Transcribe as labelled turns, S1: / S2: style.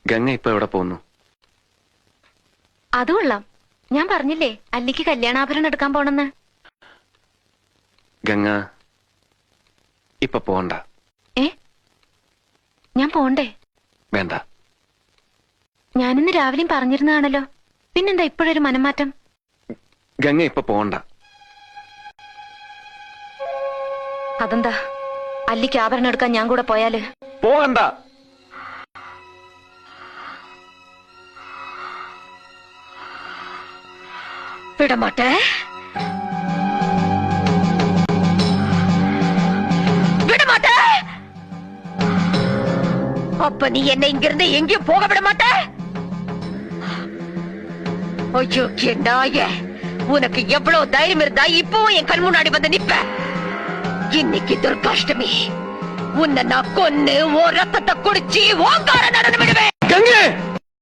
S1: ഗംഗ ഇപ്പൊ എവിടെ പോകുന്നു?
S2: അത് കൊള്ളാം. ഞാൻ പറഞ്ഞില്ലേ അല്ലിക്ക് കല്യാണാഭരണം എടുക്കാൻ പോണെന്ന്.
S1: ഗംഗ ഇപ്പൊ പോണ്ട.
S2: ഞാൻ പോണ്ടേ?
S1: വേണ്ട.
S2: ഞാനിന്ന് രാവിലെയും പറഞ്ഞിരുന്നതാണല്ലോ, പിന്നെന്താ ഇപ്പോഴൊരു മനംമാറ്റം?
S1: ഗംഗ ഇപ്പൊ പോണ്ട.
S2: അതെന്താ? അല്ലിക്ക് ആഭരണം എടുക്കാൻ ഞാൻ കൂടെ പോയാല്?
S1: പോകണ്ട.
S2: വിടമാട്ടെ, விடமாட்டே. அப்ப நீ என்ன இங்கிருந்து எங்கேயும் போக விட மாட்டே. ஐயோ நாய, உனக்கு எவ்வளவு தைரியம் இருந்தா இப்பவும் என் கண் முன்னாடி வந்து நிப்ப? இன்னைக்கு துர்காஷ்டமி, உன்னை நான் கொன்னு ஓ ரத்தத்தை குடிச்சு ஓங்கார நடன